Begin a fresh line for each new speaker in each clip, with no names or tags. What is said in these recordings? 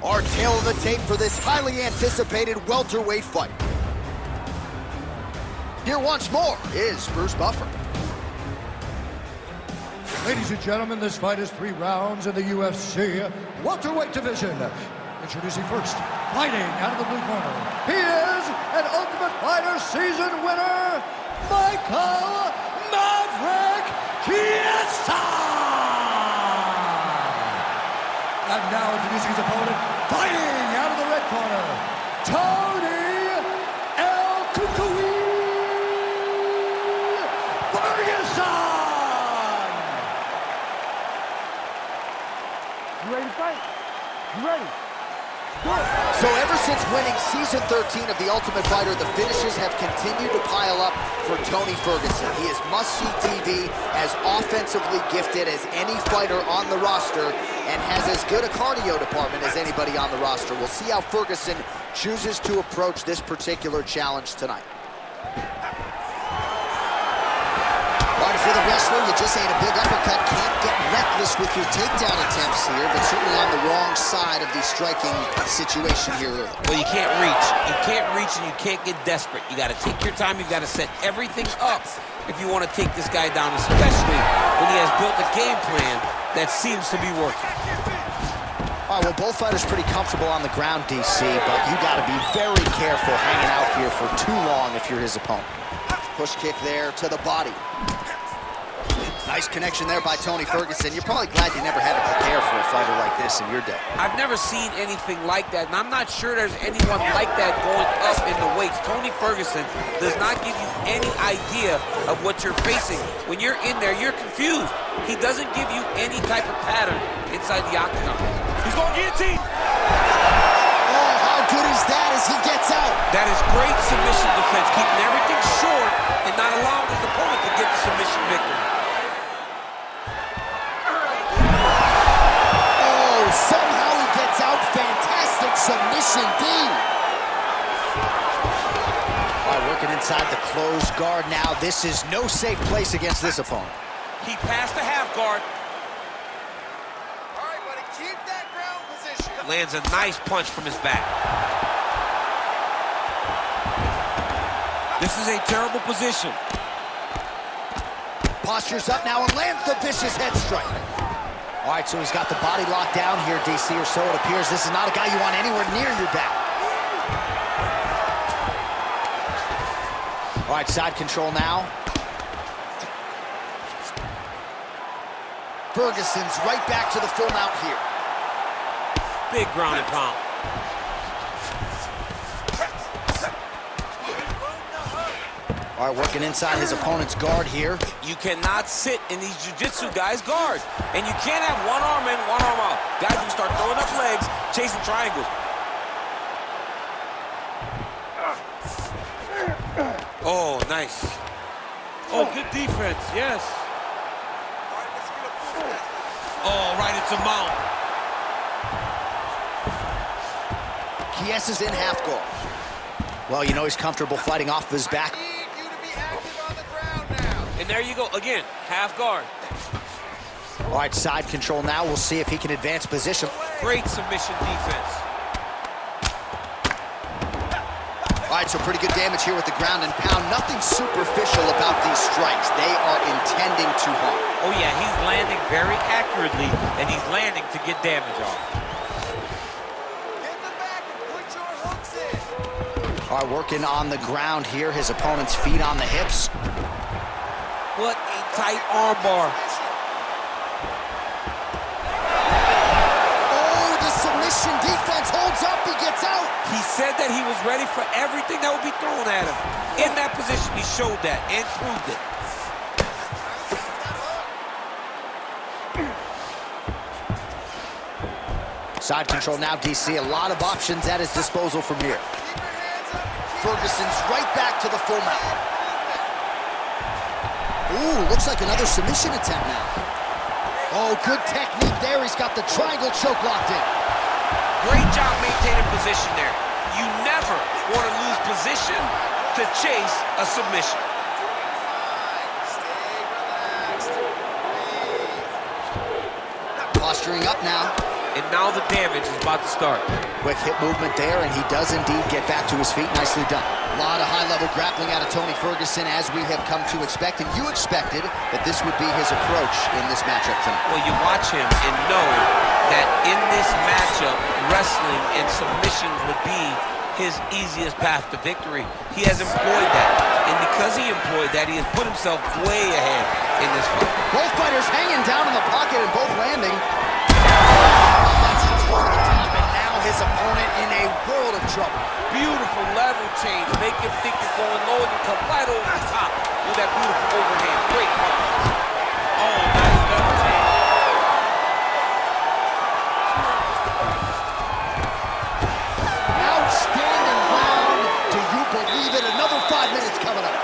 Our tail of the tape for this highly anticipated welterweight fight. Here once more is Bruce Buffer.
Ladies and gentlemen, this fight is 3 rounds in the UFC welterweight division. Introducing first, fighting out of the blue corner. He is an Ultimate Fighter season winner, Michael Maverick Chiesa! And now introducing his opponent, fighting out of the red corner, Tony El Cucuy Ferguson!
You ready to fight? You ready?
So ever since winning season 13 of The Ultimate Fighter, the finishes have continued to pile up for Tony Ferguson. He is must-see TV, as offensively gifted as any fighter on the roster, and has as good a cardio department as anybody on the roster. We'll see how Ferguson chooses to approach this particular challenge tonight. For the wrestler, you just ate a big uppercut. Can't get reckless with your takedown attempts here, but certainly on the wrong side of the striking situation here early.
Well, you can't reach. You can't reach and you can't get desperate. You got to take your time. You got to set everything up if you want to take this guy down, especially when he has built a game plan that seems to be working.
All right, well, both fighters pretty comfortable on the ground, DC, but you got to be very careful hanging out here for too long if you're his opponent. Push kick there to the body. Nice connection there by Tony Ferguson. You're probably glad you never had to prepare for a fighter like this in your day.
I've never seen anything like that, and I'm not sure there's anyone like that going up in the weights. Tony Ferguson does not give you any idea of what you're facing. When you're in there, you're confused. He doesn't give you any type of pattern inside the octagon. He's going guillotine.
Oh, how good is that as he gets out?
That is great submission defense, keeping everything short and not allowing his opponent to get the submission victory.
Somehow he gets out. Fantastic submission, D. All right, working inside the closed guard now. This is no safe place against this opponent.
He passed the half guard.
All right, buddy, keep that ground position.
Lands a nice punch from his back. This is a terrible position.
Postures up now and lands the vicious head strike. All right, so he's got the body locked down here, DC, or so it appears. This is not a guy you want anywhere near your back. All right, side control now. Ferguson's right back to the full mount here.
Big ground and pound.
All right, working inside his opponent's guard here.
You cannot sit in these jiu-jitsu guys' guard. And you can't have one arm in, one arm out. Guys will start throwing up legs, chasing triangles. Oh, nice. Oh, good defense, yes. Oh, right into mount.
Chiesa's in half guard. Well, you know he's comfortable fighting off of his back.
And there you go, again, half guard.
All right, side control now. We'll see if he can advance position.
Great submission defense.
All right, so pretty good damage here with the ground and pound. Nothing superficial about these strikes. They are intending to harm.
Oh, yeah, he's landing very accurately, and he's landing to get damage off.
Get the back and put your hooks in.
All right, working on the ground here. His opponent's feet on the hips.
What a tight arm bar.
Oh, the submission defense holds up. He gets out.
He said that he was ready for everything that would be thrown at him. In that position, he showed that and proved it.
Side control now, DC. A lot of options at his disposal from here. Ferguson's right back to the full mount. Ooh, looks like another submission attempt now. Oh, good technique there. He's got the triangle choke locked in.
Great job maintaining position there. You never want to lose position to chase a submission.
Posturing up now.
And now now the damage is about to start.
Quick hip movement there, and he does indeed get back to his feet. Nicely done. A lot of high-level grappling out of Tony Ferguson, as we have come to expect, and you expected that this would be his approach in this matchup tonight.
Well, you watch him and know that in this matchup, wrestling and submissions would be his easiest path to victory. He has employed that, and because he employed that, he has put himself way ahead in this fight.
Both fighters hanging down in the pocket and both landing. That's his over the top, and now his opponent in a world of trouble.
Beautiful level change. Make him think you're going low and you come right over the top with that beautiful overhand. Great punch. Oh, nice level change.
Outstanding round. Do you believe it? Another 5 minutes coming up.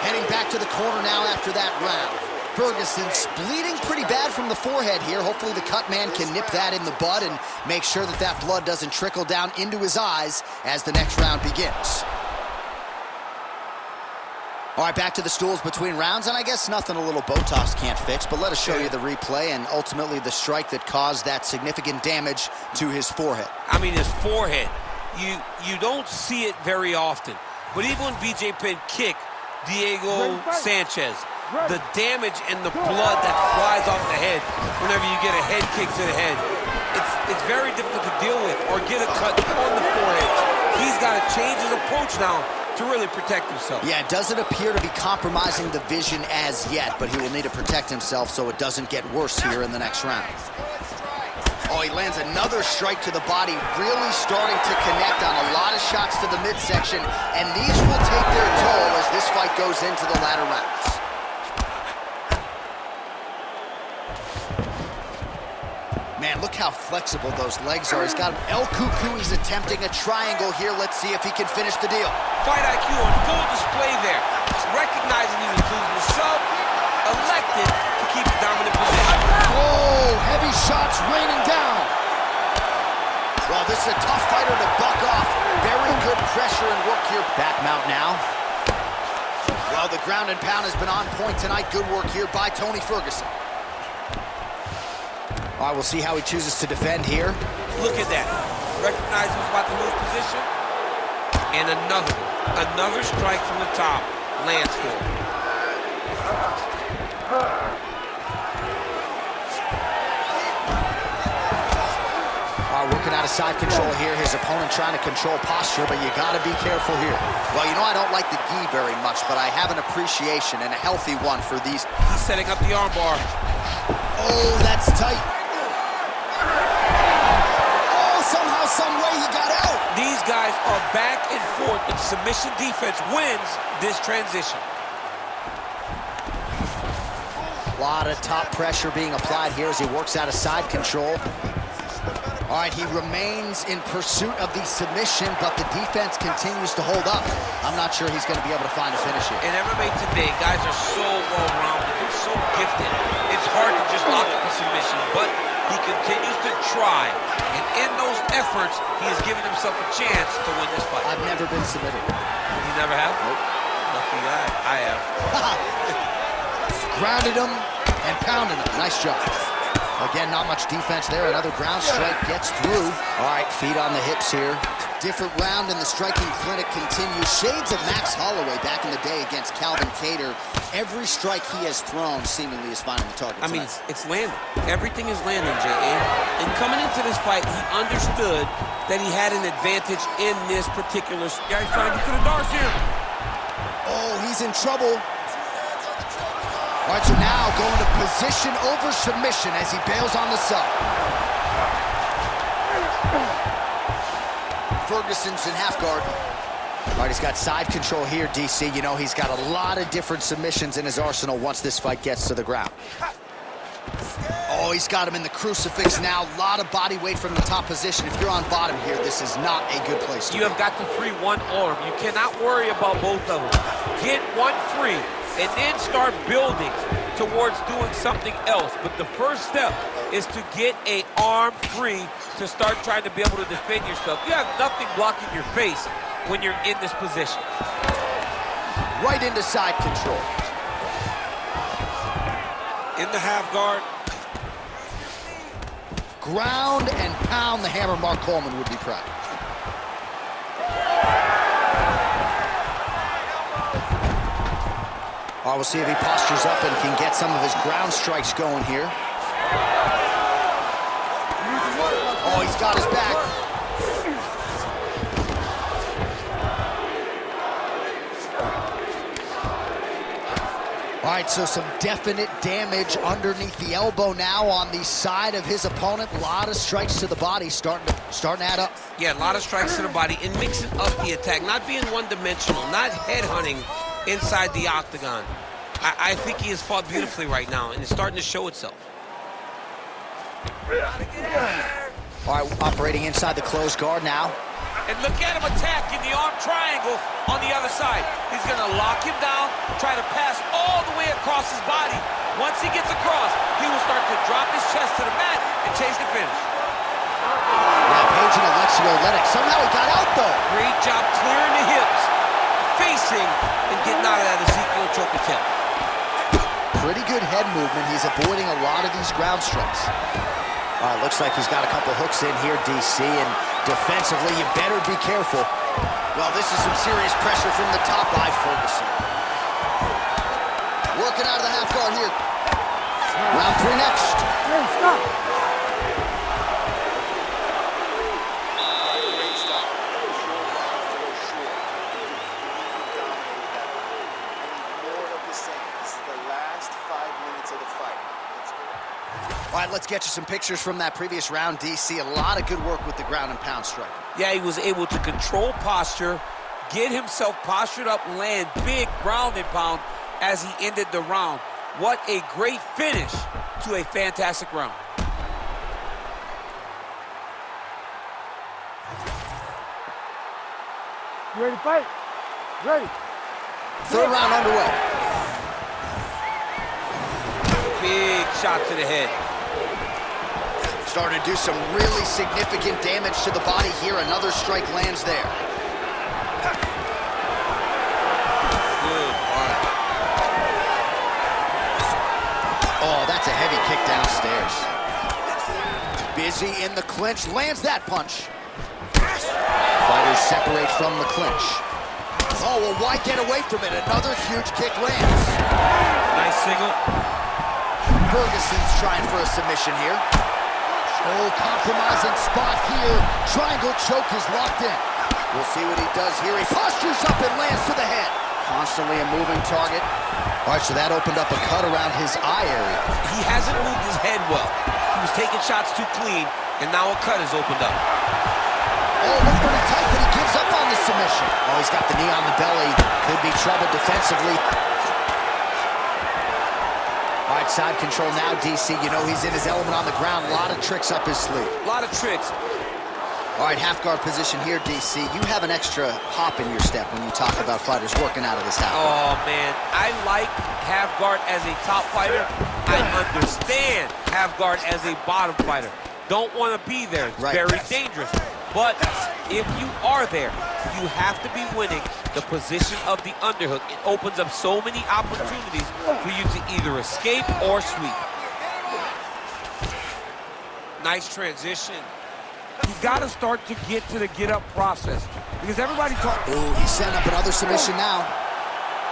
Heading back to the corner now after that round. Ferguson's bleeding pretty bad from the forehead here. Hopefully the cut man can nip that in the bud and make sure that that blood doesn't trickle down into his eyes as the next round begins. All right, back to the stools between rounds, and I guess nothing a little Botox can't fix, but let us show you the replay and ultimately the strike that caused that significant damage to his forehead.
I mean, his forehead. You don't see it very often, but even when BJ Penn kicked Diego Sanchez, the damage and the blood that flies off the head whenever you get a head kick to the head, it's very difficult to deal with or get a cut on the forehead. He's got to change his approach now to really protect himself.
Yeah, it doesn't appear to be compromising the vision as yet, but he will need to protect himself so it doesn't get worse here in the next round. Oh, he lands another strike to the body, really starting to connect on a lot of shots to the midsection, and these will take their toll as this fight goes into the latter rounds. Man, look how flexible those legs are. He's got El Cuckoo. He's attempting a triangle here. Let's see if he can finish the deal.
Fight IQ on full display there. Recognizing he was losing the sub, elected to keep the dominant position.
Oh, heavy shots raining down. Well, this is a tough fighter to buck off. Very good pressure and work here. Back mount now. Well, the ground and pound has been on point tonight. Good work here by Tony Ferguson. All right, we'll see how he chooses to defend here.
Look at that. Recognize he's about to lose position. And another strike from the top lands for him.
All right, working out of side control here. His opponent trying to control posture, but you got to be careful here. Well, you know, I don't like the gi very much, but I have an appreciation and a healthy one for these.
He's setting up the armbar.
Oh, that's tight. Somehow, some way he got out.
These guys are back and forth, and submission defense wins this transition.
A lot of top pressure being applied here as he works out of side control. All right, he remains in pursuit of the submission, but the defense continues to hold up. I'm not sure he's going to be able to find a finish here.
In MMA today, guys are so well-rounded. They're so gifted. It's hard to just lock up a submission, but he continues to try. And in those efforts, he has given himself a chance to win this fight.
I've never been submitted.
You never have? Nope. Lucky guy. I have.
Grounded him and pounded him. Nice job. Again, not much defense there. Another ground strike gets through. All right, feet on the hips here. Different round and the striking clinic continues. Shades of Max Holloway back in the day against Calvin Kattar. Every strike he has thrown seemingly is finding the target.
I mean, it's landing. Everything is landing, J.A. And coming into this fight, he understood that he had an advantage in this particular... Yeah, he's trying to get to the darts here.
Oh, he's in trouble. All right, so now going to position over submission as he bails on the sub. Ferguson's in half guard. All right, he's got side control here, DC. You know, he's got a lot of different submissions in his arsenal once this fight gets to the ground. Oh, he's got him in the crucifix now. A lot of body weight from the top position. If you're on bottom here, this is not a good place to be.
You have got to free one arm. You cannot worry about both of them. Get one free and then start building towards doing something else. But the first step is to get an arm free to start trying to be able to defend yourself. You have nothing blocking your face when you're in this position.
Right into side control.
In the half guard.
Ground and pound, the hammer. Mark Coleman would be proud. All right, we'll see if he postures up and can get some of his ground strikes going here. Oh, he's got his back. All right, so some definite damage underneath the elbow now on the side of his opponent. A lot of strikes to the body starting to add up.
Yeah, a lot of strikes to the body and mixing up the attack, not being one-dimensional, not headhunting inside the octagon. I think he has fought beautifully right now, and it's starting to show itself.
All right, operating inside the closed guard now.
And look at him attacking the arm triangle on the other side. He's going to lock him down, try to pass all the way across his body. Once he gets across, he will start to drop his chest to the mat and chase the finish.
Rampaging Alexio Olenek. Somehow he got out, though.
Great job clearing the hips, facing, and getting out of that Ezekiel choke attempt.
Pretty good head movement. He's avoiding a lot of these ground strikes. All right, looks like he's got a couple hooks in here, DC, and defensively, you better be careful. Well, this is some serious pressure from the top by Ferguson. Working out of the half guard here. Round 3 next.
Hey, stop.
Great stop. Short round, a little short. You dominated that round. I need more of the same. This is the last 5 minutes of the fight. Let's go.
All right, let's get you some pictures from that previous round, DC. A lot of good work with the ground and pound strike.
Yeah, he was able to control posture, get himself postured up, land big ground and pound as he ended the round. What a great finish to a fantastic round.
You ready to fight? Ready.
3rd round underway.
Big shot to the head.
Starting to do some really significant damage to the body here. Another strike lands there.
Good. All right.
Oh, that's a heavy kick downstairs. Busy in the clinch, lands that punch. Fighters separate from the clinch. Oh, well, why get away from it? Another huge kick lands.
Nice single.
Ferguson's trying for a submission here. Oh, compromising spot here. Triangle choke is locked in. We'll see what he does here. He postures up and lands to the head. Constantly a moving target. All right, so that opened up a cut around his eye area.
He hasn't moved his head well. He was taking shots too clean, and now a cut has opened up.
Oh, looks pretty tight, but he gives up on the submission. Oh, he's got the knee on the belly. Could be trouble defensively. All right, side control now, DC. You know he's in his element on the ground. A lot of tricks up his sleeve.
A lot of tricks.
All right, half guard position here, DC. You have an extra hop in your step when you talk about fighters working out of this half guard.
Oh, man. I like half guard as a top fighter. I understand half guard as a bottom fighter. Don't want to be there. It's very dangerous. But if you are there, you have to be winning the position of the underhook. It opens up so many opportunities for you to either escape or sweep. Nice transition. You got to start to get to the get-up process because everybody talks.
Ooh, he's setting up another submission now.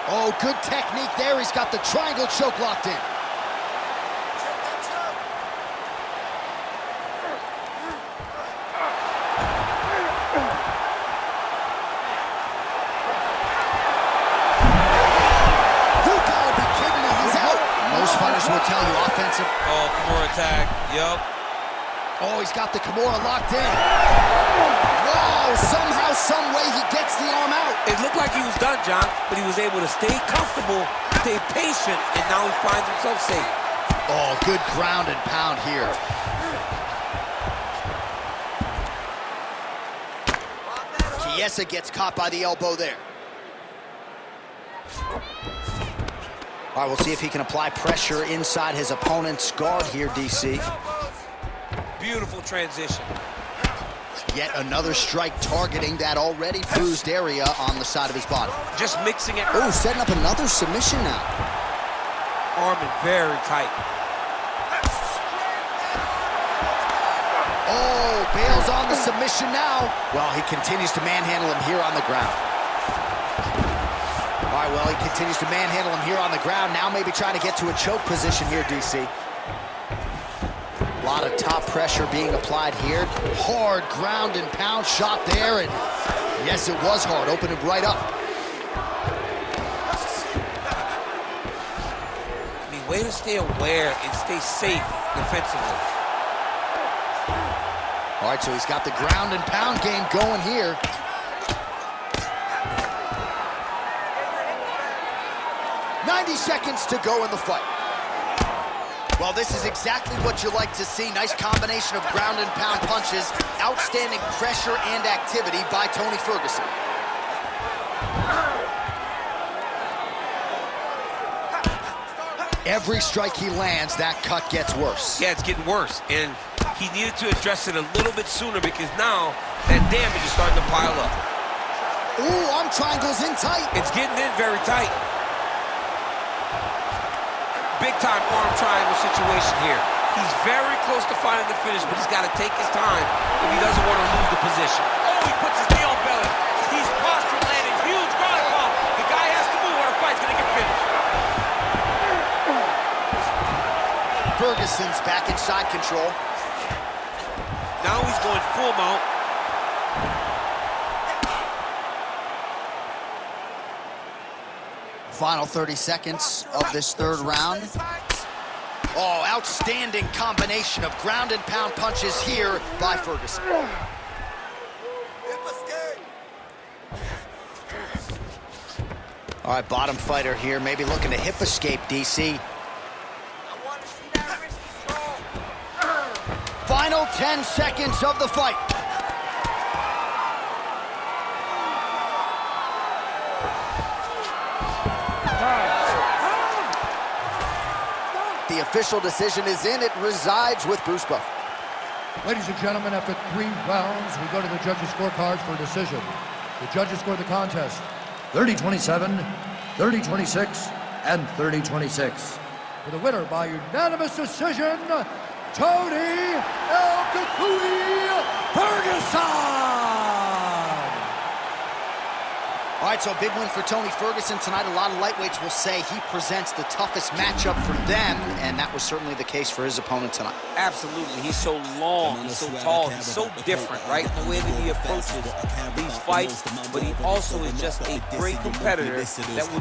Oh, good technique there. He's got the triangle choke locked in. Will tell you offensive.
Oh, Kimura attack. Yup.
Oh, he's got the Kimura locked in. Wow, somehow, some way he gets the arm out.
It looked like he was done, John, but he was able to stay comfortable, stay patient, and now he finds himself safe.
Oh, good ground and pound here. Chiesa gets caught by the elbow there. All right, we'll see if he can apply pressure inside his opponent's guard here, DC.
Beautiful transition.
Yet another strike targeting that already bruised area on the side of his body.
Just mixing it.
Oh, setting up another submission now.
Arm in very tight.
Oh, bails on the submission now. Well, he continues to manhandle him here on the ground. All right, well, he continues to manhandle him here on the ground. Now maybe trying to get to a choke position here, DC. A lot of top pressure being applied here. Hard ground and pound shot there, and yes, it was hard. Opened it right up.
I mean, way to stay aware and stay safe defensively.
All right, so he's got the ground and pound game going here. "90 seconds to go in the fight." Well, this is exactly what you like to see. Nice combination of ground and pound punches. Outstanding pressure and activity by Tony Ferguson. Every strike he lands, that cut gets worse.
Yeah, it's getting worse, and he needed to address it a little bit sooner because now that damage is starting to pile up.
Ooh, arm triangles in tight.
It's getting in very tight. Big-time arm triangle situation here. He's very close to finding the finish, but he's got to take his time if he doesn't want to lose the position. Oh, he puts his knee on belly. He's posture landing, huge ground ball. The guy has to move or the fight's going to get finished.
Ferguson's back in side control.
Now he's going full mount.
Final 30 seconds of this third round. Oh, outstanding combination of ground and pound punches here by Ferguson. All right, bottom fighter here, maybe looking to hip escape, DC. Final 10 seconds of the fight. The official decision is in. It resides with Bruce Buffer.
Ladies and gentlemen, after 3 rounds, we go to the judges' scorecards for a decision. The judges scored the contest 30-27, 30-26, and 30-26. For the winner by unanimous decision, Tony El Ferguson!
All right, so a big win for Tony Ferguson tonight. A lot of lightweights will say he presents the toughest matchup for them, and that was certainly the case for his opponent tonight.
Absolutely. He's so long, he's so tall, he's so different, right? The way that he approaches these fights, but he also is just a great competitor that will